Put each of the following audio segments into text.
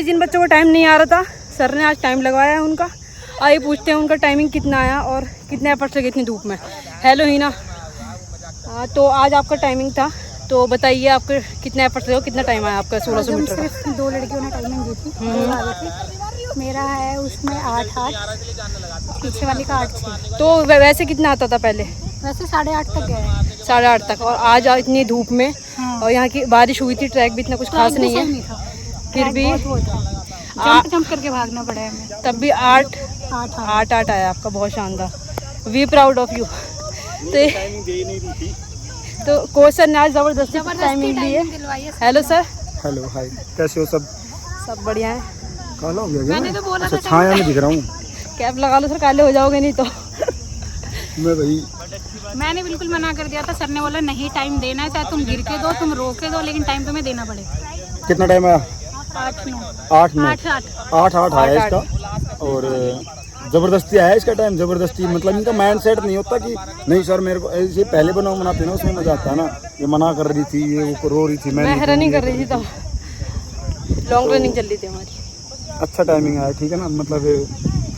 Guys जिन बच्चों को time नहीं आ रहा था, सर ने आज टाइम लगवाया है उनका। आइए पूछते हैं उनका टाइमिंग कितना आया और कितने एफर्ट लगे इतनी धूप में। हेलो हिना, तो आज आपका टाइमिंग था, तो बताइए आपके कितने एफर्ट लगे, कितना टाइम आया आपका 1600 मीटर का? सिर्फ 2 लड़कियों ने टाइमिंग दी थी, मेरा है उसमें 8:08, पीछे वाली का 8:06। तो वैसे कितना आता था पहले? वैसे 8:30 तक गए, 8:30 तक। और आज इतनी धूप में और यहाँ की बारिश हुई थी, ट्रैक भी इतना कुछ खास नहीं है, फिर भी जंप करके भागना पड़ा है हमें, तब भी 8 आया आपका, बहुत शानदार। We proud of you. तो कोच सर ने आज जबरदस्ती टाइमिंग दी है। Hello sir. हेलो, हाय, कैसे हो सब? सब बढ़िया है। काला हो गया? मैंने तो बोला अच्छा, छाया में दिख रहा हूँ। कैप लगा लो सर, काले हो जाओगे नहीं तो। मैं वही, मैंने बिल्कुल मना कर दिया था, सर ने बोला नहीं टाइम देना है, चाहे तुम गिर के दो, तुम रो के दो, लेकिन टाइम तुम्हें देना पड़ेगा। कितना टाइम आया? 8:09 आया इसका। और जबरदस्ती आया इसका टाइम, जबरदस्ती मतलब इनका माइंड सेट नहीं होता कि नहीं सर मेरे को ऐसे पहले बनाओ मनाते ना, उसमें मजा आता है ना। ये मना कर रही थी, ये वो रो रही थी, मैं रनिंग कर रही थी, तो लॉन्ग रनिंग चल रही थी हमारी। अच्छा टाइमिंग आया, ठीक है ना, मतलब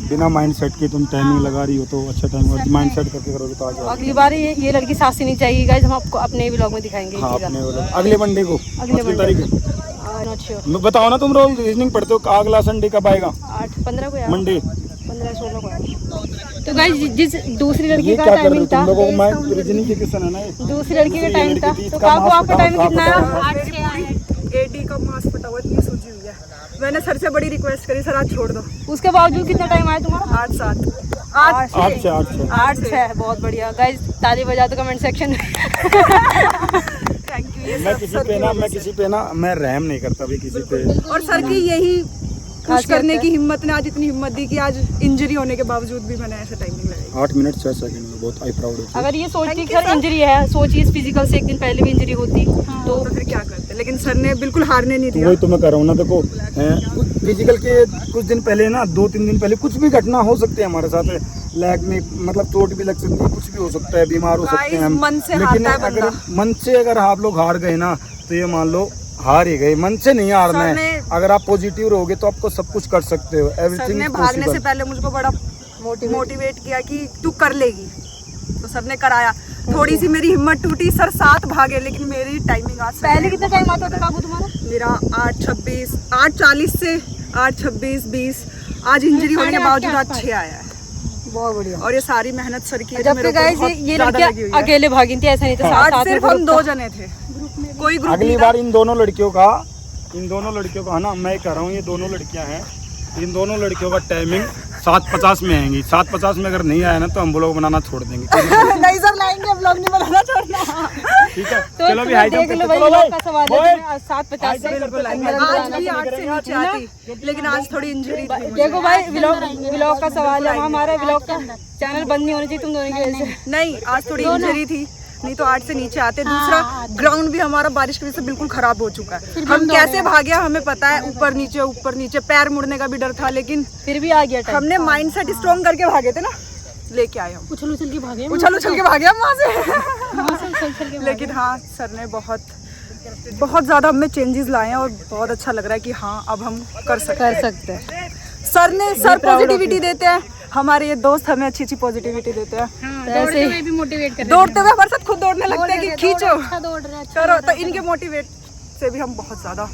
बिना माइंड सेट के तुम टाइमिंग लगा रही हो तो अच्छा टाइम, और माइंड सेट करके करोगे तो आ जाओ। अगली बार ये लड़की साथ नहीं चाहिए गाइस, हम आपको अपने व्लॉग में दिखाएंगे। हाँ, अपने अगले मंडे को, अगले तारीख नॉट श्योर। बताओ ना, तुम रोज रीजनिंग पढ़ते हो, अगला संडे कब आएगा? 8-15 को यार, मंडे 15-16 को। तो गाइस जिस दूसरी लड़की का क्या कर रहे हो टाइमिंग था, तुम लोगों को? मैं रीजनिंग की क्वेश्चन है ना ये। दूसरी लड़की का टाइम था, तो काकू आपका टाइम कितना है? 8 का मास फटा हुआ, इतनी सूजी हुई है। मैंने सर से बड़ी रिक्वेस्ट करी, सर आज छोड़ दो। उसके बावजूद कितना टाइम आया तुम्हारा? 8-7 8-6। बहुत बढ़िया गाइस, ताली बजा दो कमेंट सेक्शन में। Thank you. मैं किसी पे ना मैं रहम नहीं करता भी किसी पे। और सर की यही खुश करने की हिम्मत ने आज इतनी हिम्मत दी कि आज इंजरी होने के बावजूद भी मैंने ऐसा टाइमिंग लगाई। 8 मिनट 6 सेकंड में बहुत आई प्राउड होती। अगर ये सोचती कि सर इंजरी है, सोचिए इस फिजिकल से एक दिन पहले भी इंजरी होती तो फिर क्या करते, लेकिन सर ने बिल्कुल हारने नहीं दिया। वही तो मैं कर रहा हूँ ना, देखो फिजिकल के कुछ दिन पहले ना, 2-3 दिन पहले कुछ भी घटना हो सकती है हमारे साथ, लेग में मतलब चोट भी लग सकती है, कुछ भी हो सकता है, बीमार हो सकते हैं हम। मन से लेकिन हारता है अगर बंदा। मन से अगर आप लोग हार गए ना, तो ये मान लो हार ही गए। मन से नहीं हारना है, अगर आप पॉजिटिव रहोगे तो आपको सब कुछ कर सकते हो। सर ने भागने से पहले मुझको बड़ा मोटिवेट किया कि तू कर लेगी, तो सर ने कराया। थोड़ी सी मेरी हिम्मत टूटी, सर 7 भागे, लेकिन मेरी टाइमिंग आज पहले कितना टाइम आता था काकू तुम्हारा? मेरा 8:26, 8:40 से 8:26, 20। आज इंजरी होने के बावजूद आज 6 आया है। बहुत बढ़िया। और ये सारी मेहनत सर की है, जबकि गाइस ये लड़की अकेले भागी थी, ऐसा नहीं था, आज साथ सिर्फ हम 2 जने थे, कोई ग्रुप अगली बार इन दोनों लड़कियों का है ना, मैं कह रहा हूँ, ये दोनों लड़कियां हैं, इन दोनों लड़कियों का टाइमिंग 7:50 में आएंगी। 7:50 में अगर नहीं आया ना तो हम ब्लॉग बनाना छोड़ देंगे। नहीं सर, लाएंगे, ब्लॉग नहीं बनाना छोड़ना। ठीक है, तो चलो भी हाई जंप करते भाई, चलो भाई। का सवाल है 7:50 से बिल्कुल आएंगे। आज भी 8 से नीचे आती, लेकिन आज थोड़ी इंजरी थी। देखो भाई, व्लॉग का सवाल है, हमारा व्लॉग का चैनल बंद नहीं होना चाहिए तुम दोनों की वजह से। नहीं, आज थोड़ी इंजरी थी, नहीं तो 8 से नीचे आते। दूसरा ग्राउंड भी हमारा बारिश की वजह से बिल्कुल खराब हो चुका है। हम कैसे भागे हमें पता है, ऊपर नीचे, पैर मुड़ने का भी डर था, लेकिन फिर भी आ गया टाइम। हमने माइंड सेट स्ट्रॉन्ग करके भागे थे ना, लेके आए हम। उछल के भागे, उछल के भागे हम वहाँ से। लेकिन हाँ, सर ने बहुत ज़्यादा हमें चेंजेस लाए हैं और बहुत अच्छा लग रहा है कि हाँ अब हम कर सकते हैं। सर पॉजिटिविटी देते हैं, हमारे ये दोस्त हमें अच्छी पॉजिटिविटी देते हैं। दौड़ते हुए भी मोटिवेट कर, दौड़ते हुए हमारे साथ खुद दौड़ने लगते हैं कि खींचो, दौड़ रहे हैं, करो। तो इनके मोटिवेट से भी हम बहुत ज़्यादा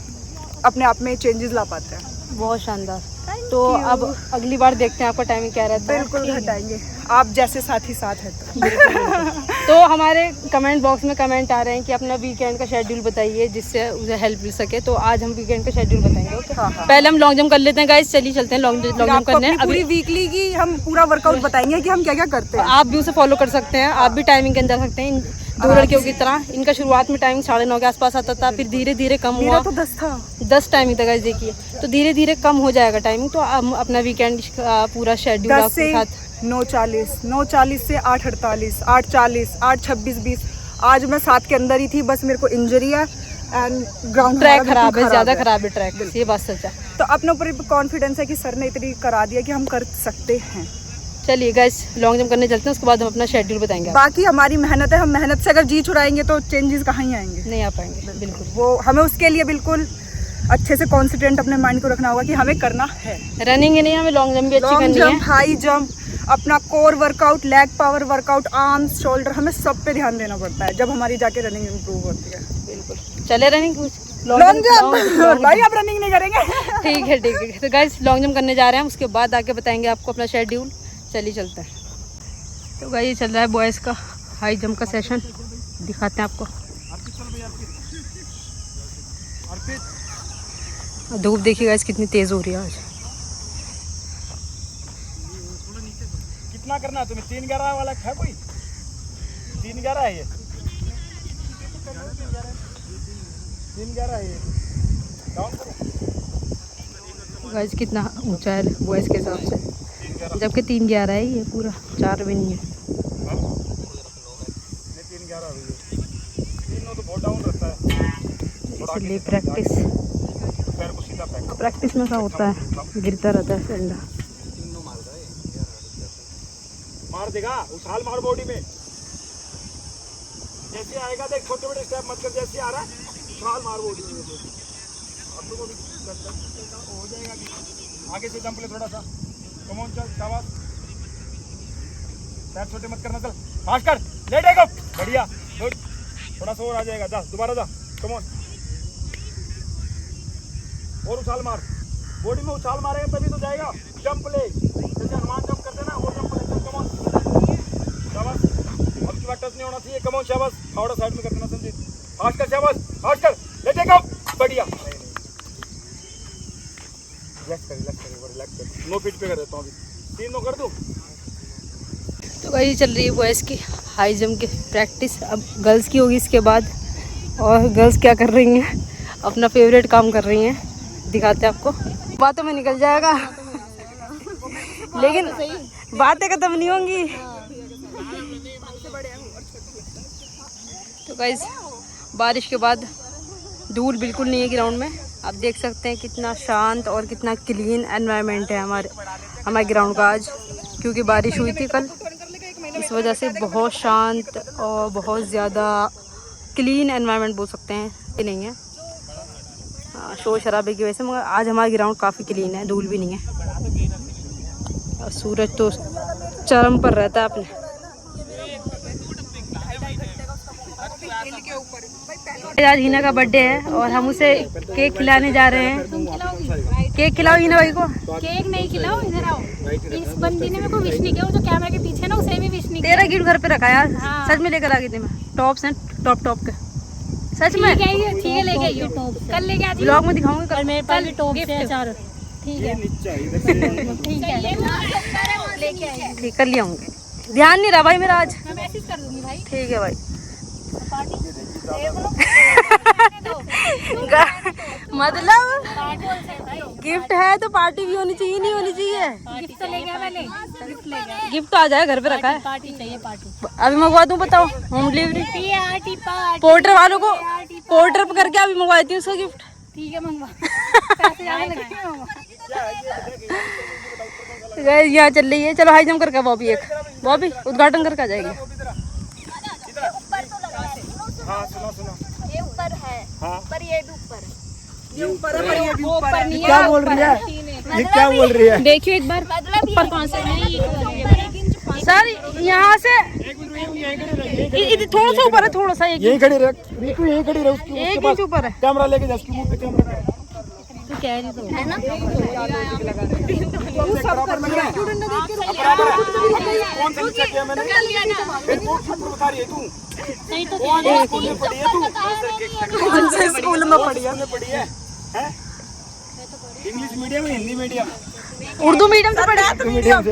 अपने आप में चेंजेस ला पाते हैं। बहुत शानदार। तो अब अगली बार देखते हैं आपका टाइमिंग क्या रहता है। बिल्कुल घटाएंगे, आप जैसे साथी साथ है तो हमारे कमेंट बॉक्स में कमेंट आ रहे हैं कि अपना वीकेंड का शेड्यूल बताइए जिससे उसे हेल्प मिल सके, तो आज हम वीकेंड का शेड्यूल बताएंगे। ओके, पहले हम लॉन्ग जंप कर लेते हैं गाइस, चलिए चलते हैं लॉन्ग जंप करने। अभी वीकली की हम पूरा वर्कआउट बताएंगे कि हम क्या क्या करते हैं। आप भी उसे फॉलो कर सकते हैं, आप भी टाइमिंग के अंदर सकते हैं। 2 लड़कियों की तरह इनका शुरुआत में टाइमिंग 9:30 के आसपास आता था, फिर धीरे धीरे कम हुआ, तो 10 था, 10 टाइमिंग था गाइस। देखिए, तो धीरे धीरे कम हो जाएगा टाइमिंग। तो हम अपना वीकेंड पूरा शेड्यूल आपके साथ 9:40 से 8:48, 8:40, 8:26, 20। आज मैं 7 के अंदर ही थी, बस मेरे को इंजरी है एंड ग्राउंड ट्रैक खराब है, ज़्यादा खराब है ट्रैक, ये बात सच है। तो अपने ऊपर कॉन्फिडेंस है कि सर ने इतनी करा दिया कि हम कर सकते हैं। चलिए गाइस, लॉन्ग जंप करने चलते हैं, उसके बाद हम अपना शेड्यूल बताएंगे। बाकी हमारी मेहनत है, हम मेहनत से अगर जी छुड़ाएंगे तो चेंजेस कहाँ ही आएंगे, नहीं आ पाएंगे। बिल्कुल, वो हमें उसके लिए बिल्कुल अच्छे से कॉन्सेंट्रेट अपने माइंड को रखना होगा कि हमें करना है। रनिंग ही नहीं, हमें लॉन्ग जंप भी अच्छी लॉन्ग करनी जंप, है। हाई जंप, अपना core workout, leg power workout, arms, shoulder, हमें सब पे ध्यान देना पड़ता है जब हमारी जाके रनिंग इम्प्रूव होती है। बिल्कुल। चले रनिंग कुछ लॉन्ग जंप भाई आप रनिंग नहीं करेंगे। ठीक है ठीक है। तो गाइस लॉन्ग जंप करने जा रहे हैं, उसके बाद आके बताएंगे आपको अपना शेड्यूल। चलिए चलते हैं। तो गाइस चल रहा है बॉयज़ का हाई जंप का सेशन, दिखाते हैं आपको। धूप देखिए गाइस कितनी तेज़ हो रही है आज। कितना करना है तुम्हें? 3-11 वाला है कोई? 3-11 है ये, 3-11 है ये। डाउन करो गाइस कितना ऊंचा है बॉयज़ के हिसाब से, जबकि 3-11 है ये, पूरा 4 भी नहीं है। 3-11 भी है, 3 तो बहुत डाउन रहता है। इसलिए प्रैक्टिस पैर को सीधा फेंक। प्रैक्टिस में क्या होता है, गिरता रहता है डंडा। मार देगा, उछाल मार बॉडी में। जैसे आएगा देख, छोटे बड़े स्टेप मत कर, जैसे आ रहा है उछाल मार बॉडी में। अब तो हो जाएगा। आगे से जंप ले थोड़ा सा, कम ऑन, चल शाबाश। पैर छोटे मत करना, चल फास्ट कर, ले टेक अप, बढ़िया गुड। थोड़ा सा और आ जाएगा, जा दोबारा जा, कम ऑन। और उछाल मार, बॉडी में उछाल मारेगा तभी तो जाएगा। जंप ले, जैसे हनुमान जंप करते हैं ना, वो जंप ले, कम ऑन शाबाश। अब की बार टच नहीं होना चाहिए, कम ऑन शाबाश। फावड़ा साइड में कर देना संजीत, फास्ट कर शाबाश, फास्ट कर, ले टेक अप, बढ़िया। रिलैक्स कर, रिलैक्स कर, नो फीट पे कर देता हूँ अभी, 3 नो कर दूँ। तो गाइस चल रही है बॉयज़ की हाई जंप की प्रैक्टिस, अब गर्ल्स की होगी इसके बाद। और गर्ल्स क्या कर रही हैं, अपना फेवरेट काम कर रही हैं, दिखाते हैं आपको। बातों में निकल जाएगा लेकिन बातें खत्म नहीं होंगी। तो गाइस बारिश के बाद धूल बिल्कुल नहीं है ग्राउंड में, आप देख सकते हैं कितना शांत और कितना क्लीन एनवायरनमेंट है हमारे ग्राउंड का आज, क्योंकि बारिश हुई थी कल, इस वजह से बहुत शांत और बहुत ज़्यादा क्लीन एनवायरनमेंट बोल सकते हैं कि नहीं है, शोर शराबे की वजह से। मगर आज हमारा ग्राउंड काफ़ी क्लीन है, धूल भी नहीं है। और सूरज तो चरम पर रहता है अपने। आज हिना का बर्थडे है और हम उसे केक खिलाने जा रहे हैं। केक खिलाओ हिना भाई को। केक नहीं खिलाओ, इधर आओ। इस बंदी ने मेरे को विश नहीं किया, वो जो कैमरा के पीछे ना उसे भी विश नहीं किया। तेरा गिफ्ट घर पे रखा है यार। हाँ। सच में लेकर आ गई थी मैं, टॉप्स हैं टॉप के, सच में। ठीक है लेके आई हो, कल लेके आती ब्लॉग में दिखाऊंगी कल। मेरे पास भी टॉप है 4। ठीक है ठीक है लेके आई, ठीक कर लिया होंगे, ध्यान नहीं रहा भाई मेरा आज। मैं मैसेज कर दूंगी भाई। ठीक है भाई। मतलब गिफ्ट है तो पार्टी भी होनी चाहिए, नहीं होनी चाहिए? गिफ्ट तो ले गया मैंने, गिफ्ट ले गया। गिफ्ट तो आ जाएगा, घर पे रखा है। पार्टी चाहिए, पार्टी। अभी मंगवा दूं, बताओ होम डिलीवरी। पार्टी पोर्टर वालों को पोर्टर पर करके अभी मंगवा देती हूँ उसका गिफ्ट। ठीक है मंगवा, पैसे ज्यादा लगेंगे मंगवा। यहाँ चल रही है, चलो हाई जंप करके बॉबी बॉबी उद्घाटन करके आ जाएगी। हाँ सुनो, ये ऊपर है, हाँ पर ये भी ऊपर है। ये ऊपर है, पर ये भी ऊपर है। ये क्या बोल रही है, ये क्या बोल रही है? देखिए एक बार ऊपर कौन सा सर, यहाँ से थोड़ा सा ऊपर है, थोड़ा सा एक यहीं खड़ी रह रितु, यहीं खड़ी रह, उसकी एक इंच ऊपर है। कैमरा लेके जा, उसके मुंह पे कैमरा कर। तो क्या है तो है ना? बराबर लग रहा है, बराबर है। कौन सा नीचा किया मैंने? फिर वो क्यों बता रही है तू? नहीं तो कौन सी स्कूल में पढ़ी है तू? कौन से स्कूल में पढ़ी है? पढ़ी है, हैं? इंग्लिश मीडियम या हिंदी मीडियम? उर्दू मीडियम से पढ़ी है। उर्दू मीडियम से।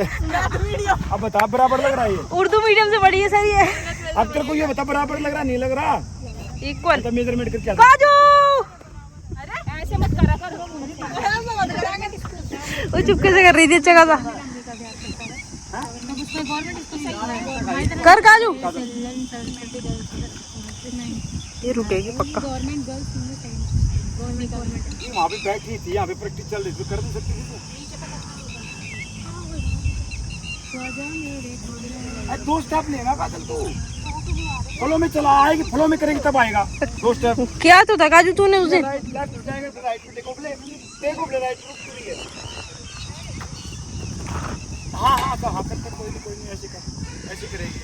अब बता, बराबर लग रहा है ये? उर्दू मीडियम से पढ़ी है सर ये। अब तेरे को ये बता, बराबर लग रहा नहीं लग रहा? इक्वल तो मेजरमेंट करके आ। काजू ऐसे मत करा कर। वो चुपके से कर रही थी, अच्छा खासा कर काजू। ये रुकेगी पक्का। वहाँ पे बैठी थी, यहाँ पे प्रैक्टिस चल रही थी, कर नहीं सकती थी तू? 2 स्टेप लेना काजल तू। फ्लो में चला आएगी, फ्लो में करेगी तब आएगा। 2 स्टेप क्या तो था काजू तूने उसे? राइट लेफ्ट जाएंगे तो राइट टेक ओवले राइट रुक पूरी है। हाँ हाँ हाँ कर कोई नहीं ऐसे करेगी।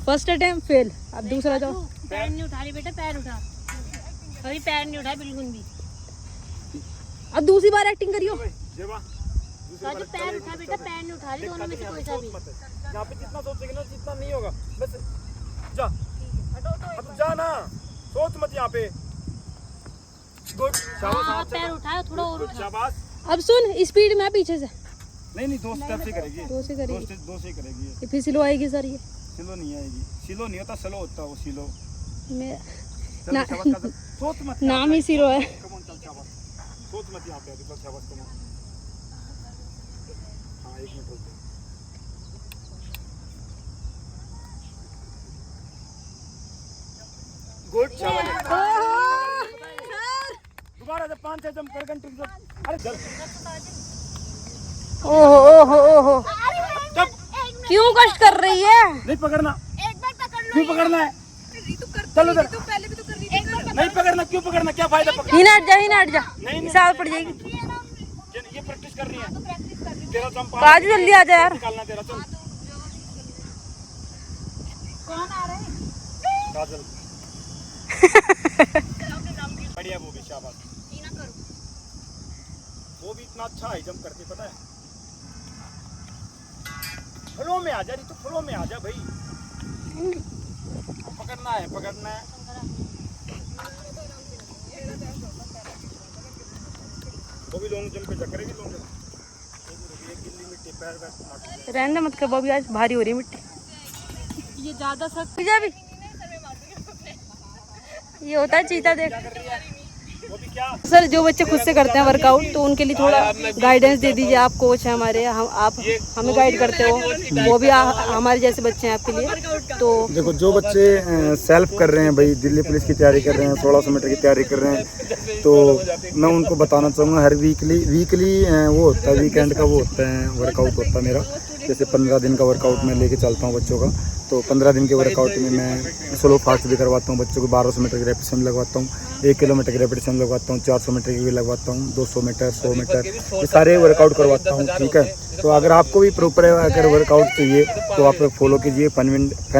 फर्स्ट अटेम्प्ट फेल, अब दूसरा जाओ। पैर नहीं उठा रही बेटा, पैर उठा। अभी पैर नहीं उठा बिल्कुल भी। अब दूसरी बार एक्टिंग करियो। काजू पैर उठा बेटा, पैर नहीं उठा रही दोनों में से कोई सा भी। यहाँ पे जितना सोचेंगे ना जितना नहीं होगा। बस जा अब जा ना, सोच मत यहाँ पे। गुड शाबाश। हाँ पैर उठाओ थोड़ा और उठा। शाबाश। अब सुन स्पीड में पीछे से नहीं 2 स्टेप से करेगी। 2 से करेगी। 2 से करेगी। ये फिर स्लो आएगी सर। ये स्लो नहीं आएगी, स्लो नहीं होता, स्लो होता वो स्लो। मैं चल शाबाश कर। सोच मत, नाम ही स्लो है। कम ऑन चल शाबाश। सोच मत यहाँ पे, बस शाबाश कम ऑन। हाँ 1 मिनट रुक। गुड शाबाश। दोबारा जब 5-6 जंप कर कंटिन्यू। अरे चल ओहो जब क्यों कष्ट कर रही है? नहीं पकड़ना। एक बार पकड़ लो। क्यों पकड़ना है? चलो उधर। नहीं पकड़ना, क्यों पकड़ना, क्या फायदा पकड़। ही ना हट जा नहीं साल पड़ जाएगी। ये प्रैक्टिस करनी है। तेरा जंप काजू जल्दी आ जा यार। निकालना तेरा। चल कौन आ रहा है? काजल बढ़िया वो भी शाबाश। वो भी इतना अच्छा है जंप करती, पता है। फ्लो में आ जा रही तो फ्लो में आ जा भाई। पकड़ना है। वो भी लॉन्ग जंप पे जा करेगी। लॉन्ग जंप एक गिल्ली मिट्टी पैर रहने मत कर बॉबी, आज भारी हो रही है मिट्टी। ये ज्यादा सख्त जा भी। ये होता है चीता देख। वो भी क्या सर जो बच्चे खुद से करते हैं वर्कआउट तो उनके लिए थोड़ा गाइडेंस दे दीजिए। आप कोच हैं हमारे, आप हमें गाइड करते हो। वो भी हमारे जैसे बच्चे हैं आपके लिए। तो देखो जो बच्चे सेल्फ कर रहे हैं भाई, दिल्ली पुलिस की तैयारी कर रहे हैं, 1600 मीटर की तैयारी कर रहे हैं, तो मैं उनको बताना चाहूँगा हर वीकली वो होता है, वीकेंड का वो होता है वर्कआउट होता है मेरा। जैसे 15 दिन का वर्कआउट मैं लेके चलता हूँ बच्चों का। तो 15 दिन के वर्कआउट में मैं स्लो फास्ट भी करवाता हूँ बच्चों को। 1200 मीटर की रेपिटेशन लगवाता हूँ, 1 किलोमीटर की रेपिटेशन लगवाता हूँ, 400 मीटर की भी लगवाता हूँ, 200 मीटर, 100 मीटर, ये सारे वर्कआउट करवाता हूँ। ठीक है, तो अगर आपको भी प्रॉपर अगर वर्कआउट चाहिए तो आप फॉलो कीजिए fun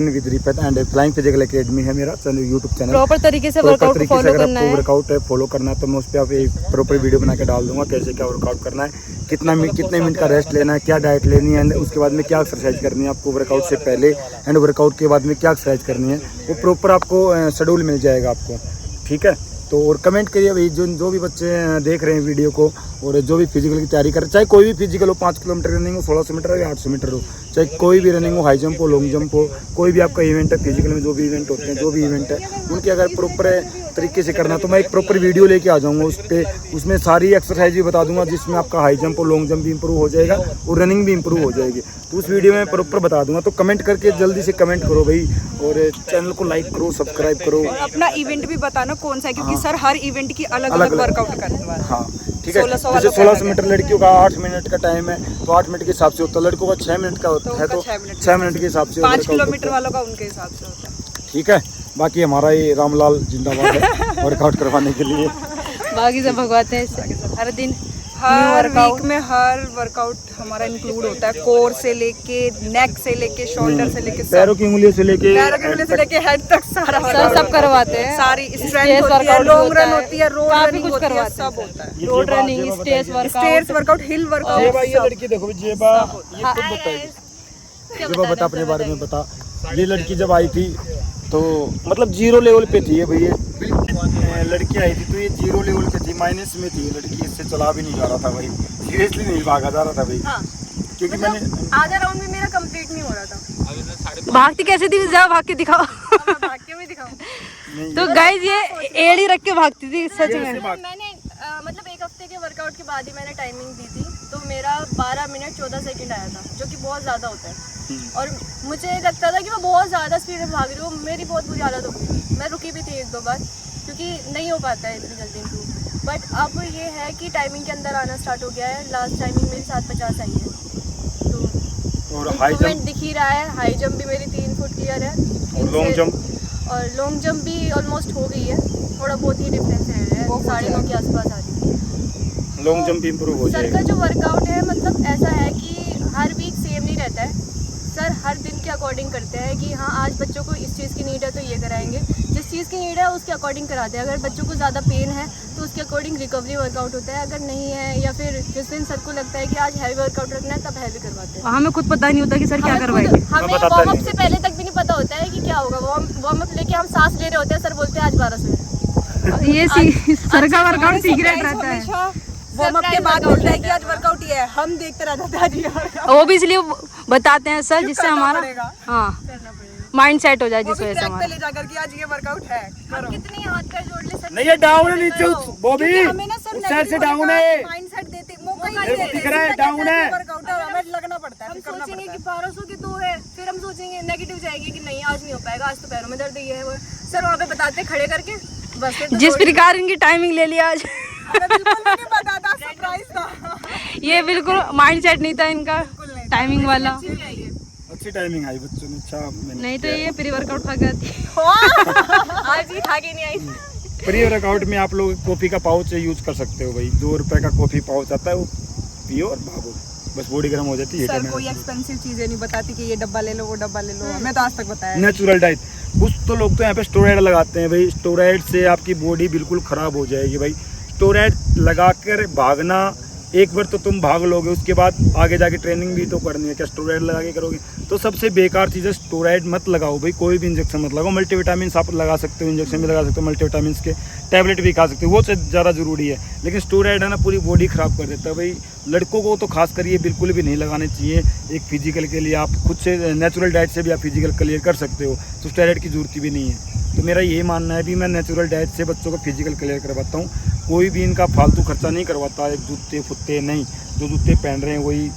with Rifat and flying physical academy है मेरा यूट्यूब चैनल। प्रॉपर तरीके से वर्कआउट फॉलो करना है। वर्कआउट फॉलो करना है तो मैं उस पर आप एक प्रॉपर वीडियो बना के डाल दूंगा, कैसे क्या वर्कआउट करना है, कितने मिनट का रेस्ट लेना है, क्या डाइट लेनी है, उसके बाद में क्या एक्सरसाइज करनी है आपको वर्कआउट से पहले एंड वर्कआउट के बाद में क्या एक्सरसाइज करनी है, वो प्रॉपर आपको शेड्यूल मिल जाएगा आपको। ठीक है, तो और कमेंट करिए भाई जो भी बच्चे देख रहे हैं वीडियो को और जो भी फिजिकल की तैयारी कर रहे हैं, चाहे कोई भी फिजिकल हो, 5 किलोमीटर रनिंग हो, 1600 मीटर हो या 800 मीटर हो, चाहे कोई भी रनिंग हो, हाई जंप हो, लॉन्ग जंप हो, कोई भी आपका इवेंट है फिजिकल में, जो भी इवेंट होते हैं, जो भी इवेंट है उनके अगर प्रॉपर तरीके से करना तो मैं एक प्रॉपर वीडियो लेके आ जाऊँगा उस पर, उसमें सारी एक्सरसाइज भी बता दूंगा जिसमें आपका हाई जंप और लॉन्ग जंप भी इंप्रूव हो जाएगा और रनिंग भी इंप्रूव हो जाएगी। तो उस वीडियो में प्रॉपर बता दूंगा, तो कमेंट करके जल्दी से कमेंट करो भाई और चैनल को लाइक करो, सब्सक्राइब करो। अपना इवेंट भी बताना कौन सा है, क्योंकि सर हर इवेंट की अलग अलग वर्कआउट करने वाला है। हाँ ठीक है, जैसे 1600 मीटर लड़कियों का 8 मिनट का टाइम है तो 8 मिनट के हिसाब से होता है, लड़कों का 6 मिनट का होता है तो 6 मिनट के हिसाब से 5 किलोमीटर वालों का उनके हिसाब से होता है। ठीक है, बाकी हमारा ये रामलाल जिंदाबाद है वर्कआउट करवाने के लिए। बाकी सब भगवाते हैं इससे। हर दिन हर वीक में हर वर्कआउट हमारा इंक्लूड होता है, कोर से लेके नेक से लेके शोल्डर से लेके पैरों की उंगलियों से लेके हेड तक सारा सब करवाते हैं। सारी स्ट्रेंथ होती है, लॉन्ग रन होती है, रोड रनिंग होती है, सब होता है। Road running, stage stairs workout, hill workout. Zeba ये लड़की देखो, जेबा ये खुद बताएगी। जेबा बता अपने बारे में बता। ये लड़की जब आई थी तो मतलब 0 लेवल पे थी भैया, लड़की आई थी तो ये 0 लेवल पे थी, माइनस में थी लड़की, इससे चला भी नहीं जा रहा था भाई, सीरियसली नहीं भागा जा रहा था भाई। हाँ। क्योंकि मैंने आधा राउंड में मेरा कंप्लीट नहीं हो रहा था। भागती कैसे थी, जाओ भाग के दिखाओ। भाग के भी दिखाऊं? तो गाइस ये एड़ी रख के भागती थी सच में। मैंने मतलब 1 हफ्ते के वर्कआउट के बाद ही मैंने टाइमिंग दी थी, तो मेरा 12 मिनट 14 सेकंड आया था, जो कि बहुत ज़्यादा होता है। और मुझे लगता था कि मैं बहुत ज़्यादा स्पीड में भाग रही हूँ, मेरी बहुत बुरी हालत हो गई थी। मैं रुकी भी थी 1-2 बार, क्योंकि नहीं हो पाता है इतनी जल्दी इम्प्रूव। बट अब ये है कि टाइमिंग के अंदर आना स्टार्ट हो गया है। लास्ट टाइमिंग मेरी 7:50 आई है, तो और हाई इम्प्रूवमेंट जंप दिख ही रहा है। हाई जंप भी मेरी 3 फुट क्लियर है, और लॉन्ग जंप और लॉन्ग जंप भी ऑलमोस्ट हो गई है। थोड़ा बहुत ही डिफरेंस रह रहा है, 9:30 के आसपास आ रही है। लॉन्ग जंप इम्प्रूव हो सर का जाएगा। जो वर्कआउट है, मतलब ऐसा है कि हर वीक सेम नहीं रहता है। सर हर दिन के अकॉर्डिंग करते हैं कि हाँ आज बच्चों को इस चीज़ की नीड है तो ये कराएंगे, जिस चीज़ की नीड है उसके अकॉर्डिंग कराते हैं। अगर बच्चों को ज़्यादा पेन है तो उसके अकॉर्डिंग रिकवरी वर्कआउट होता है, अगर नहीं है या फिर जिस दिन सर को लगता है कि आज हैवी वर्कआउट रखना है तब हैवी करवाते हैं। हमें खुद पता नहीं होता कि सर क्या हमें करवाएंगे। हमें बताता वार्म अप नहीं। से पहले तक भी नहीं पता होता है कि क्या होगा। वार्म अप लेके हम सांस ले रहे होते हैं, सर बोलते हैं आज 12 से। ये सर का वर्कआउट सीक्रेट रहता है। हमेशा वार्म अप के बाद बोलता है कि आज वर्कआउट ही है, हम देखते रह जाते हैं आज ये workout। वो भी इसलिए बताते हैं सर जिससे करना हमारा पड़ेगा। हाँ माइंड सेट हो जाए, वो जिस भी वजह से ट्रैक पे हमारा। ले जाकर कि आज ये वर्कआउट है करो। कितनी हाथ पैर जोड़ ले सर। नहीं, ये डाउन है नीचे, वो भी क्योंकि हमें ना सर उस साइड से डाउन है। माइंडसेट देते मौका ही मेरे को नहीं दिख देते। रहा है, सीधा डाउन कहता है। वर्कआउट है, हमें लगना पड़ता है, हम करना सोचेंगे पड़ता कि 1200 के 2 है, फिर हम सोचेंगे नेगेटिव जाएगी कि नहीं आज नहीं हो पाएगा, आज तो पैरों में दर्द ही है। वो सर वहाँ पे बताते खड़े करके बस फिर तो जिस दौड़- प्रकार इनकी टाइमिंग ले लिया आज है। हमें बिल्कुल भी नहीं पता था, सरप्राइज था। ये बिल्कुल माइंड सेट नहीं था इनका टाइमिंग वाला। अच्छी टाइमिंग आई बच्चों ने, अच्छा मैंने नहीं तो ये प्री वर्कआउट खा गया थी। आज ही खा के नहीं आई। प्री वर्कआउट में आप लोग कॉफ़ी का पाउच यूज कर सकते हो भाई। 2 रुपए का कॉफ़ी पाउच आता है, वो पियो और भागो, बस बॉडी गर्म हो जाती है। सर कोई एक्सपेंसिव चीजें नहीं बताती कि ये डब्बा ले लो वो डब्बा ले लो, हमें तो आज तक बताया नहीं। Natural diet. कुछ तो लोग तो यहाँ पे स्टोराइड लगाते हैं भाई, स्टोराइड से आपकी बॉडी बिल्कुल ख़राब हो जाएगी भाई। स्टोराइड लगा कर भागना, एक बार तो तुम भाग लोगे, उसके बाद आगे जाके ट्रेनिंग भी तो करनी है, क्या स्टोराइड लगा के करोगे? तो सबसे बेकार चीज़ है स्टोराइड मत लगाओ भाई, कोई भी इंजेक्शन मत लगाओ। मल्टीविटामिन आप लगा सकते हो, इंजेक्शन भी लगा सकते हो, मल्टीविटामिन के टैबलेट भी खा सकते हो, वो ज़्यादा ज़रूरी है। लेकिन स्टोराइड है ना पूरी बॉडी ख़राब कर देता है भाई। लड़कों को तो खास कर ये बिल्कुल भी नहीं लगाने चाहिए। एक फिजिकल के लिए आप खुद से नेचुरल डाइट से भी आप फिजिकल क्लियर कर सकते हो, तो स्टेरॉइड की ज़रूरत भी नहीं है। तो मेरा यही मानना है भी मैं नेचुरल डाइट से बच्चों को फिजिकल क्लियर करवाता हूँ, कोई भी इनका फालतू खर्चा नहीं करवाता है। जूते फुत्ते नहीं, जो जूते पहन रहे हैं वही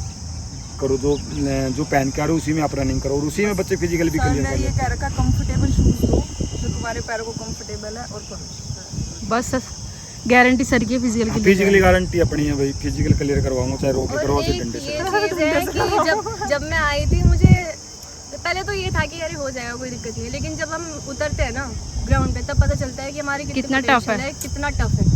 करो, जो पहन के आ रहे हो उसी में आप रनिंग करो, और उसी में बच्चे फिजिकल भी सर क्लियर ने कर ये लेते कह रखा कंफर्टेबल शूज लो जो तुम्हारे पैरों को कंफर्टेबल है, और करो। बस गारंटी सर की फिजिकल हैं। की लिए। फिजिकली गारंटी अपनी है भाई, फिजिकल क्लियर करवाऊंगा चाहे रो के और करवाओ, एक सेकंड ये से। चीज़ है कि जब मैं आई थी, मुझे पहले तो ये था कि अरे हो जाएगा कोई दिक्कत नहीं है, लेकिन जब हम उतरते हैं ना ग्राउंड पे तब पता चलता है कि हमारी कितना tough है। कितना टफ है।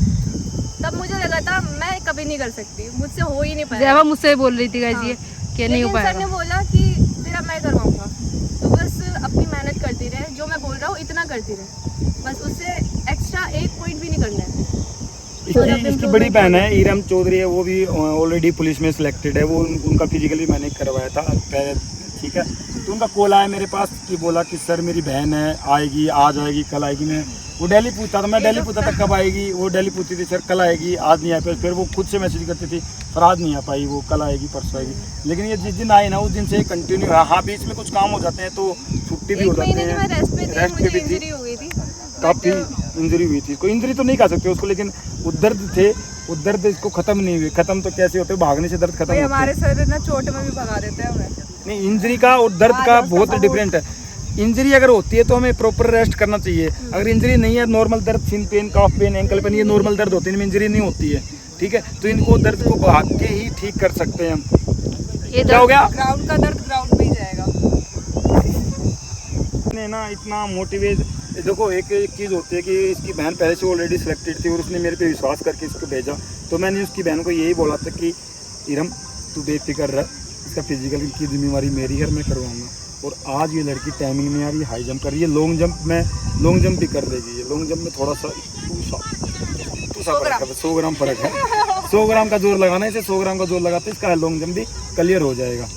तब मुझे लगा था मैं कभी नहीं कर सकती, मुझसे हो ही नहीं पाया। जैवा मुझसे बोल रही थी गाइस ये कि नहीं हो लेकिन सर ने पाएगा। बोला कि तेरा मैं करवाऊंगा, तो बस अपनी मेहनत करती रहे, जो मैं बोल रहा हूँ इतना करती रहे, बस उससे एक्स्ट्रा 1 पॉइंट भी नहीं करना है। इसकी बड़ी बहन है ईरम चौधरी है, वो भी ऑलरेडी पुलिस में सिलेक्टेड है। वो उनका फिजिकल भी मैंने करवाया था पहले, ठीक है। तो उनका कॉल आया मेरे पास कि बोला कि सर मेरी बहन है, आएगी, आज आएगी, कल आएगी। मैं वो दिल्ली पूछता था, मैं दिल्ली पूछता था कब आएगी, वो दिल्ली पूछती थी सर कल आएगी, आज नहीं आ पाई। फिर वो खुद से मैसेज करती थी सर आज नहीं आ पाई, वो कल आएगी, परसों आएगी। लेकिन ये जिस दिन आई ना उस दिन से कंटिन्यू। हाँ बीच में कुछ काम हो जाते हैं तो छुट्टी भी हो 1 जाती महीने की मैं है, रेस्ट पे थी, रेस्ट पे मुझे भी थी, इंजरी हो गई थी। काफ़ी इंजरी हुई थी। कोई इंजरी तो नहीं कह सकते उसको, लेकिन वो दर्द थे, वो दर्द इसको खत्म नहीं हुए। खत्म तो कैसे होते, भागने से दर्द खत्म भाई होते हमारे सर ना चोट में भी भगा देते हैं हमें। नहीं, इंजरी का और दर्द का बहुत डिफरेंट है। इंजरी अगर होती है तो हमें प्रॉपर रेस्ट करना चाहिए। अगर इंजरी नहीं है, नॉर्मल दर्द, सिन पेन, काफ पेन, एंकल पेन, ये नॉर्मल दर्द होते हैं, इनमें इंजरी नहीं होती है, ठीक है। तो इनको दर्द को भाग के ही ठीक कर सकते हैं हम। ये क्या हो गया? ग्राउंड का दर्द ग्राउंड में ही जाएगा। ने ना इतना मोटिवेट, देखो एक चीज़ होती है कि इसकी बहन पहले से ऑलरेडी सिलेक्टेड थी और उसने मेरे पे विश्वास करके इसको भेजा। तो मैंने उसकी बहन को यही बोला था कि इरम तू बेफिक्र रह, इसका फिजिकल की जिम्मेवारी मेरी है, मैं करवाऊंगा। और आज ये लड़की टाइमिंग में आ रही है, हाई जंप कर रही है, लॉन्ग जंप में लॉन्ग जंप भी कर देगी। ये लॉन्ग जंप में थोड़ा सा तू सा फर्क है, 100 ग्राम फर्क है। 100 ग्राम का जोर लगाना है, इसे 100 ग्राम का जोर लगाते इसका लॉन्ग जंप भी क्लियर हो जाएगा,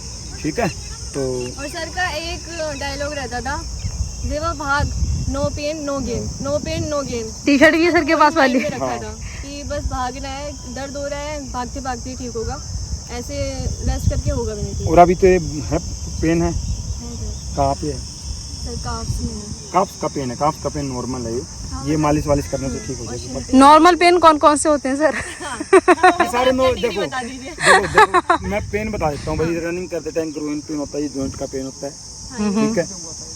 ठीक है। तो और सर का एक डायलॉग रहता था, देवा भाग, no pain no gain, no pain no gain. T shirt भी है सर के पास वाली। रखा हाँ। था कि बस भागना है, दर्द हो रहा है, भागते भागते ठीक होगा, ऐसे रेस्ट करके होगा भी नहीं ठीक। और अभी तो ये है पेन है, कहाँ पे है? सर काफ्स में है। काफ्स का पेन है, काफ्स का पेन नॉर्मल है ये। ये मालिश वालिश करने से ठीक हो जाएगी। नॉर्मल पेन कौन कौन से होते हैं सर? ये सारे देखो देखो मैं पेन बता देता हूँ भाई। रनिंग करते टाइम ग्रोइन पेन होता है, ये जॉइंट का पेन होता है, ठीक है।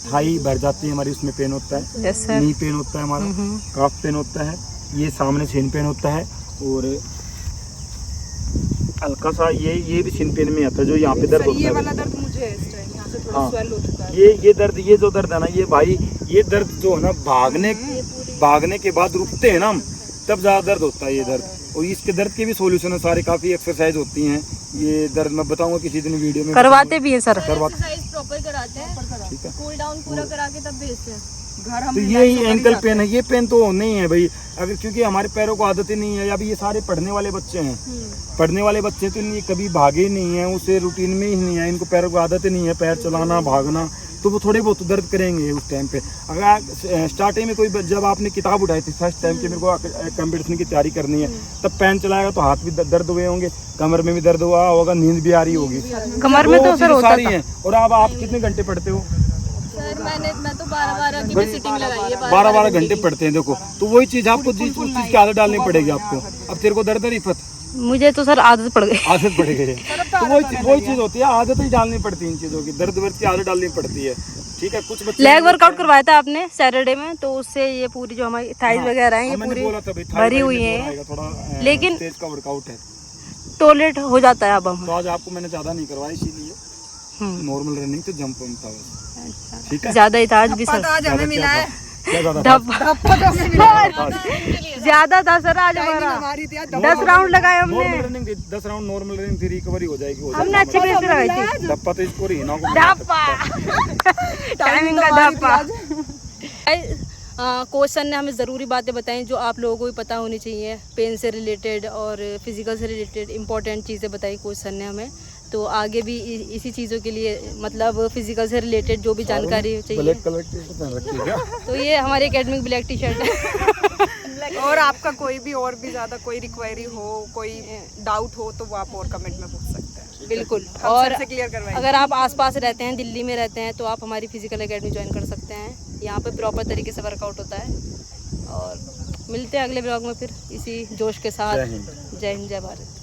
थाई भर जाती है हमारी, उसमें पेन होता है। Yes sir. नी पेन होता है हमारा, काफ पेन होता है, ये सामने छिन पेन होता है, और हल्का सा ये भी छिन पेन में आता है, जो यहाँ पे दर्द होता है। ये वाला दर्द मुझे है इस टाइम, यहाँ से थोड़ा स्वेल हो चुका है। ये दर्द, ये जो दर्द है ना, ये भाई ये दर्द जो है ना, भागने के बाद रुकते हैं ना हम, तब ज़्यादा दर्द होता है ये दर्द। और इसके दर्द के भी सॉल्यूशन है सारे, काफ़ी एक्सरसाइज होती हैं। ये दर्द मैं बताऊंगा किसी दिन वीडियो में, करवाते भी हैं सर? एक्सरसाइज प्रॉपर कराते हैं, ठीक है। कूल डाउन पूरा करा के तब भेजते हैं। घर हम तो ये एंकल पेन है, ये पेन तो नहीं है भाई, अगर क्योंकि हमारे पैरों को आदत ही नहीं है। अभी ये सारे पढ़ने वाले बच्चे हैं, पढ़ने वाले बच्चे तो ये कभी भागे ही नहीं है, उसे रूटीन में ही नहीं है, इनको पैरों को आदत ही नहीं है पैर चलाना भागना, तो वो थोड़े बहुत दर्द करेंगे उस टाइम पे। अगर स्टार्टिंग में कोई जब आपने किताब उठाई थी फर्स्ट टाइम कि मेरे को कंपटीशन की तैयारी करनी है, तब पेन चलाएगा तो हाथ भी दर्द हुए होंगे, कमर में भी दर्द हुआ होगा, नींद भी आ रही होगी, कमर में तो सर होता सारी था। है। और अब आप कितने घंटे पढ़ते हो? सर मैं तो 12 की भी सिटिंग लगाई है, 12 घंटे पढ़ते हैं। देखो तो वही चीज आपको उस चीज की आदत डालनी पड़ेगी आपको। अब तेरे को दर्द है रिफत, मुझे तो सर आदत पड़ गई। आदत पड़ गई है, तो वही चीज होती है, आदत ही डालनी पड़ती है इन चीजों की, दर्द वर्द की आदत डालनी पड़ती है, ठीक है। कुछ बच्चे लेग वर्कआउट करवाया था आपने सैटरडे में, तो उससे ये पूरी जो हमारी थाइज वगैरह हैं ये मैंने पूरी बोला था भाई, भरी हुई है, थोड़ा लेकिन तेज का वर्कआउट है, टॉयलेट हो जाता है अब हम। तो आज आपको मैंने ज्यादा नहीं करवाया, इसीलिए नॉर्मल रनिंग तो जंप था बस, ठीक है। ज्यादा ही था आज भी सर, आज हमें मिला है क्या ज्यादा धप्पा ज्यादा था सर आज हमारा। हमारी थी 10 राउंड लगाए हमने, normal running 10 round normal running थी, रिकवरी हो जाएगी, हमने अच्छे पेस से लगाई थी। धप्पा तो इसको रीना को टाइमिंग का धप्पा। कोच सर ने हमें ज़रूरी बातें बताई जो आप लोगों को भी पता होनी चाहिए, पेन से रिलेटेड और फिजिकल से रिलेटेड इंपॉर्टेंट चीज़ें बताई कोच सर ने हमें। तो आगे भी इसी चीज़ों के लिए, मतलब फिजिकल से रिलेटेड जो भी जानकारी चाहिए, ब्लैक कलर की पहन रखी है क्या? तो ये हमारी एकेडमिक ब्लैक टी शर्ट है। और आपका कोई भी और भी ज्यादा कोई रिक्वायरी हो, कोई डाउट हो, तो वो आप और कमेंट में पूछ सकते हैं। बिल्कुल। हम और सर से क्लियर करवाएंगे। अगर आप आसपास रहते हैं, दिल्ली में रहते हैं, तो आप हमारी फिजिकल एकेडमी ज्वाइन कर सकते हैं। यहाँ पे प्रॉपर तरीके से वर्कआउट होता है। और मिलते हैं अगले ब्लॉग में फिर इसी जोश के साथ। जय हिंद। जय हिंद, जय भारत।